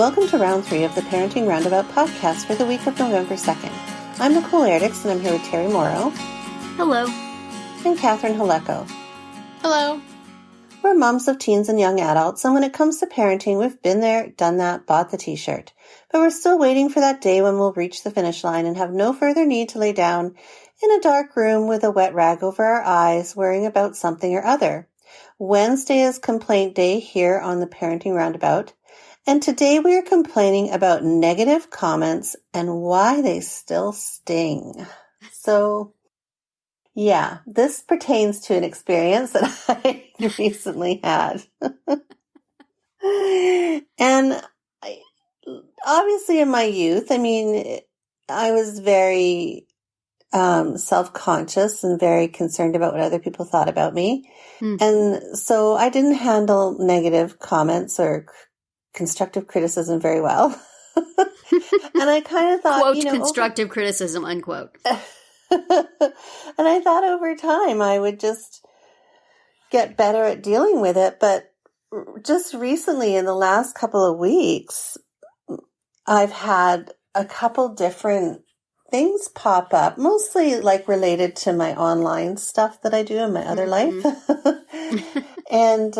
Welcome to round 3 of the Parenting Roundabout podcast for the week of November 2nd. I'm Nicole Erdix, and I'm here with Terry Morrow. Hello. And Catherine Haleko. Hello. We're moms of teens and young adults, and when it comes to parenting, we've been there, done that, bought the t-shirt. But we're still waiting for that day when we'll reach the finish line and have no further need to lay down in a dark room with a wet rag over our eyes, worrying about something or other. Wednesday is complaint day here on the Parenting Roundabout. And today we are complaining about negative comments and why they still sting. So, yeah, this pertains to an experience that I recently had. And obviously in my youth, I was very self-conscious and very concerned about what other people thought about me. And so I didn't handle negative comments or constructive criticism very well. And I kind of thought, quote, constructive criticism, unquote. And I thought over time I would just get better at dealing with it. But just recently, in the last couple of weeks, I've had a couple different things pop up, mostly like related to my online stuff that I do in my other life. And,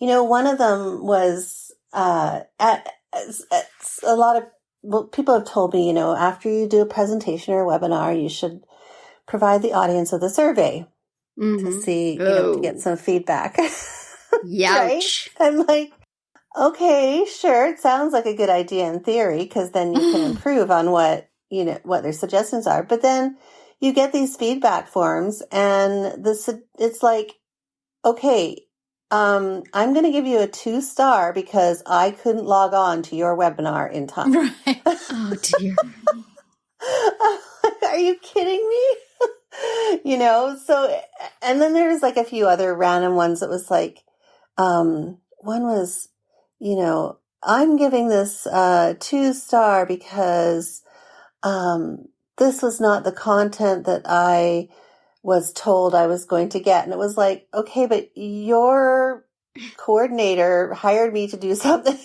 one of them was a lot of people have told me, after you do a presentation or a webinar, you should provide the audience with a survey to see, to get some feedback. Youch. Right? I'm like, okay, sure. It sounds like a good idea in theory, because then you can improve on what their suggestions are. But then you get these feedback forms and it's like, okay, I'm going to give you a 2-star because I couldn't log on to your webinar in time. Right. Oh, dear. Are you kidding me? So, and then there's like a few other random ones that was like, one was, I'm giving this 2-star because this was not the content that I was told I was going to get. And it was like, okay, but your coordinator hired me to do something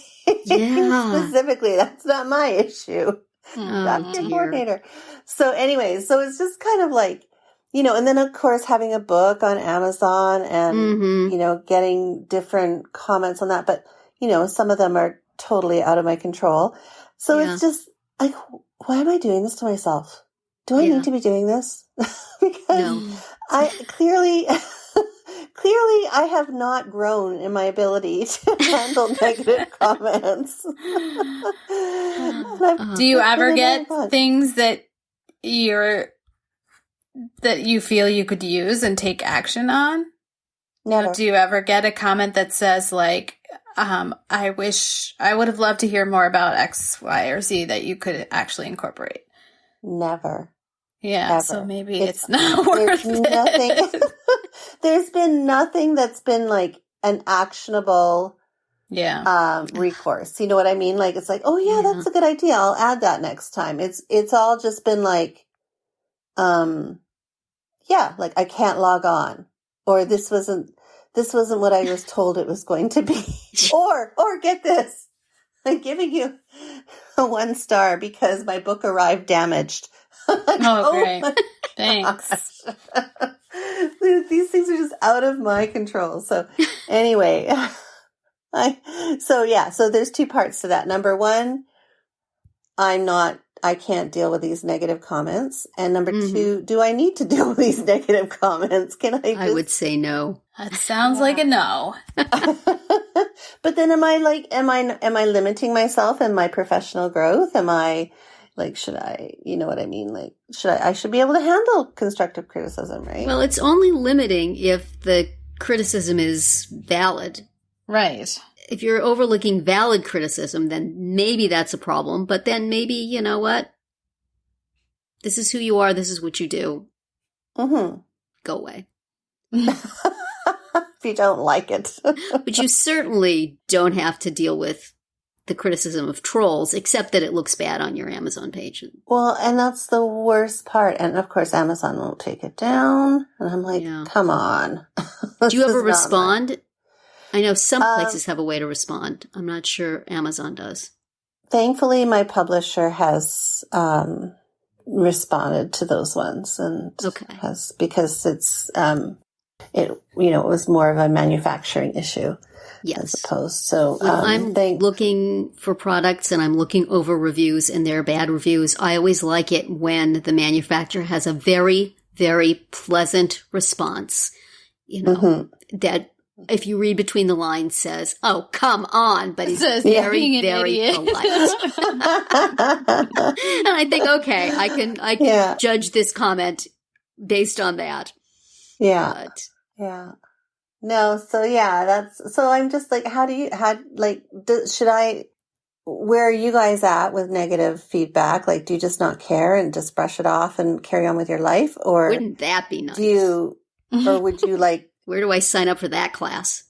specifically. That's not my issue. That's your coordinator. So anyway, so it's just kind of like, and then of course having a book on Amazon and, getting different comments on that. But, some of them are totally out of my control. So it's just like, why am I doing this to myself? Do I need to be doing this? Because I clearly I have not grown in my ability to handle negative comments. Do you ever get things that you feel you could use and take action on? Never. Do you ever get a comment that says like, I wish I would have loved to hear more about X, Y, or Z that you could actually incorporate? Never. Yeah, ever. So maybe it's not worth it. There's been nothing that's been like an actionable recourse. You know what I mean? Like, it's like, oh yeah, that's a good idea. I'll add that next time. It's all just been like, like I can't log on, or this wasn't what I was told it was going to be. or get this, I'm giving you a 1-star because my book arrived damaged. Like, great. Thanks. These things are just out of my control. So anyway, so there's 2 parts to that. Number 1, I can't deal with these negative comments. And number 2, do I need to deal with these negative comments? I would say no. That sounds like a no. But then am I limiting myself in my professional growth? Am I like, should I, what I mean? Like, I should be able to handle constructive criticism, right? Well, it's only limiting if the criticism is valid. Right. If you're overlooking valid criticism, then maybe that's a problem. But then maybe, you know what? This is who you are. This is what you do. Mm-hmm. Go away. If you don't like it. But you certainly don't have to deal with the criticism of trolls, except that it looks bad on your Amazon page. Well, and that's the worst part. And of course, Amazon won't take it down. And I'm like, come on. Do you ever respond? I know some places have a way to respond. I'm not sure Amazon does. Thankfully, my publisher has responded to those ones, and has, because it's it was more of a manufacturing issue, as opposed. So when I'm looking for products and I'm looking over reviews and they're bad reviews, I always like it when the manufacturer has a very, very pleasant response. That if you read between the lines says, "Oh, come on," but he's very, very polite. And I think, okay, I can judge this comment based on that. Yeah. No, so so I'm just like, where are you guys at with negative feedback? Like, do you just not care and just brush it off and carry on with your life? Or wouldn't that be nice? Or would you like, where do I sign up for that class?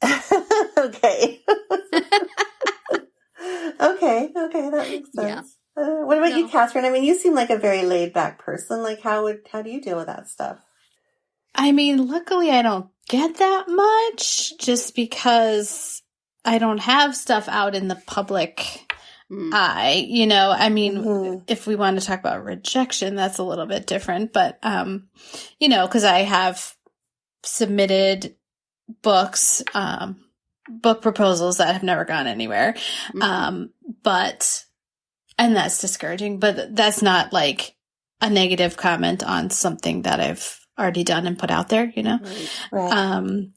Okay. Okay, that makes sense. Yeah. What about you, Catherine? I mean, you seem like a very laid back person. Like, how do you deal with that stuff? I mean, luckily I don't get that much, just because I don't have stuff out in the public eye. I mean, if we want to talk about rejection, that's a little bit different. But, because I have submitted books, book proposals that have never gone anywhere. And that's discouraging, but that's not like a negative comment on something that I've already done and put out there, Right.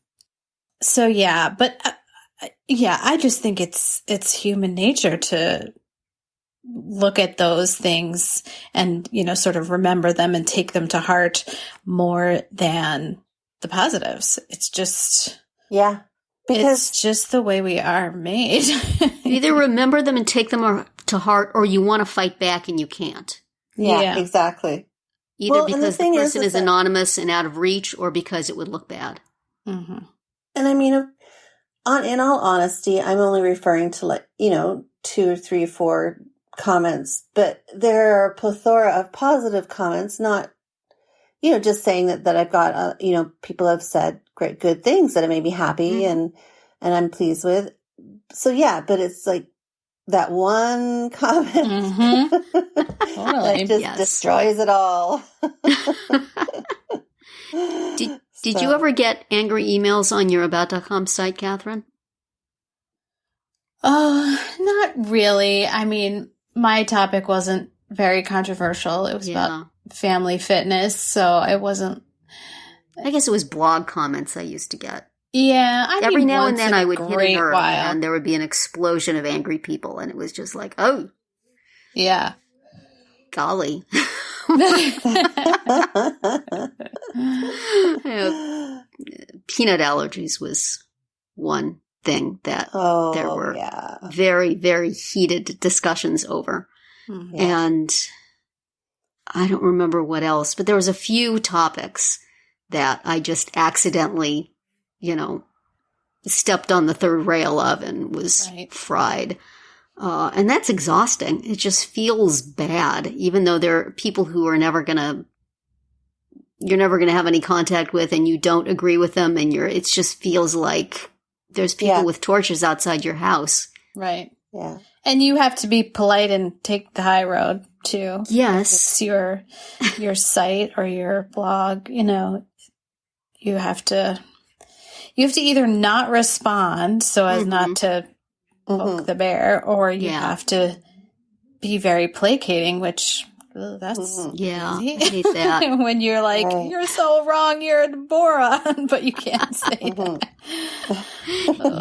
So but I just think it's human nature to look at those things and, sort of remember them and take them to heart more than the positives. It's just, because it's just the way we are made. You either remember them and take them to heart, or you want to fight back and you can't. Yeah. Exactly. Either because the person is anonymous and out of reach, or because it would look bad. Mm-hmm. And I mean, in all honesty, I'm only referring to 2 or 3 or 4 comments, but there are a plethora of positive comments, not, just saying that I've got, people have said good things that made me happy and I'm pleased with. So but it's like that one comment that just destroys it all. Did you ever get angry emails on your about.com site, Catherine? Not really. I mean, my topic wasn't very controversial. It was about family fitness, so it wasn't. I guess it was blog comments I used to get. Yeah, every now and then I would hit a nerve, and there would be an explosion of angry people, and it was just like, oh, yeah, golly. Peanut allergies was one thing that there were very, very heated discussions over. And I don't remember what else, but there was a few topics that I just accidentally, stepped on the third rail of and was fried. And that's exhausting. It just feels bad, even though there are people who are you're never going to have any contact with, and you don't agree with them. And it just feels like there's people with torches outside your house. Right. Yeah. And you have to be polite and take the high road too. Yes. It's your site or your blog, you have to either not respond so as not to poke the bear, or you have to be very placating, which that's easy. I hate that. When you're like, you're so wrong, you're a moron, but you can't say that.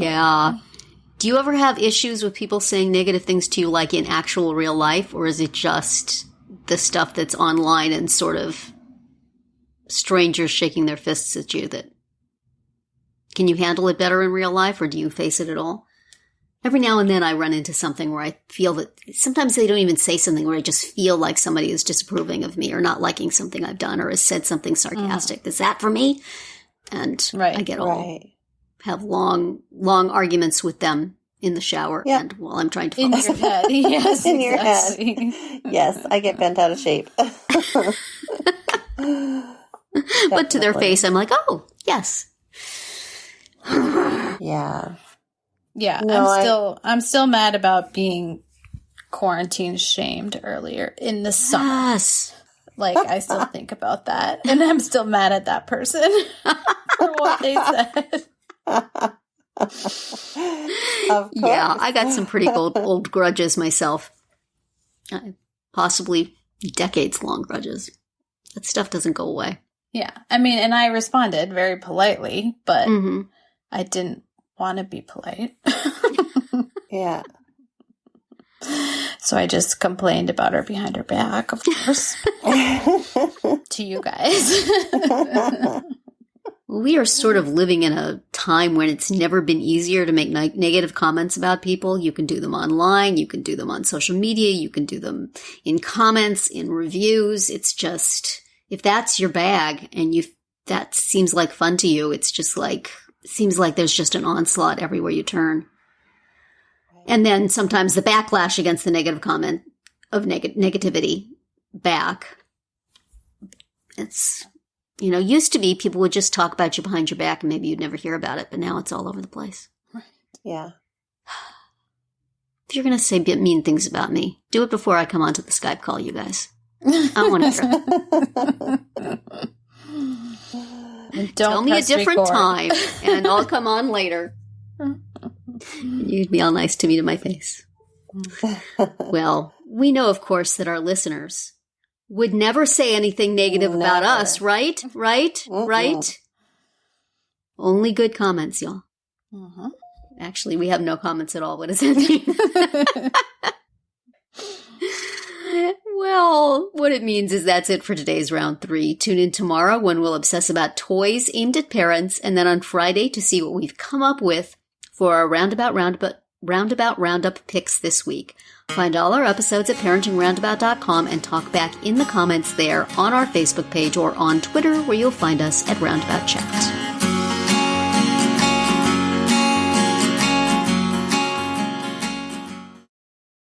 Yeah. Do you ever have issues with people saying negative things to you, like in actual real life, or is it just the stuff that's online and sort of strangers shaking their fists at you? That can you handle it better in real life, or do you face it at all? Every now and then I run into something where I feel that sometimes they don't even say something, where I just feel like somebody is disapproving of me or not liking something I've done or has said something sarcastic. Is that for me? And I get all have long arguments with them in the shower and while I'm trying to in your head. Yes, in your head. Yes, I get bent out of shape. But to their face, I'm like, oh, yes. Yeah. Yeah, No, I'm still mad about being quarantine shamed earlier in the summer. Yes. Like, I still think about that, and I'm still mad at that person for what they said. Yeah, I got some pretty old grudges myself. Possibly decades-long grudges. That stuff doesn't go away. Yeah, I mean, and I responded very politely, but I didn't want to be polite. Yeah. So I just complained about her behind her back, of course, to you guys. We are sort of living in a time when it's never been easier to make negative comments about people. You can do them online. You can do them on social media. You can do them in comments, in reviews. It's just, if that's your bag and that seems like fun to you, it's just like, it seems like there's just an onslaught everywhere you turn. And then sometimes the backlash against the negative comment of negativity back. It's, used to be people would just talk about you behind your back and maybe you'd never hear about it, but now it's all over the place. Right. Yeah. If you're going to say mean things about me, do it before I come onto the Skype call, you guys. I want to hear it. Tell me a different time and I'll come on later. You'd be all nice to me to my face. Well, we know, of course, that our listeners would never say anything negative about us, right? Right? Right? Only good comments, y'all. Uh-huh. Actually, we have no comments at all. What does that mean? Well, what it means is that's it for today's round 3. Tune in tomorrow when we'll obsess about toys aimed at parents, and then on Friday to see what we've come up with for our roundabout roundup picks this week. Find all our episodes at parentingroundabout.com and talk back in the comments there on our Facebook page or on Twitter, where you'll find us at Roundabout Chat.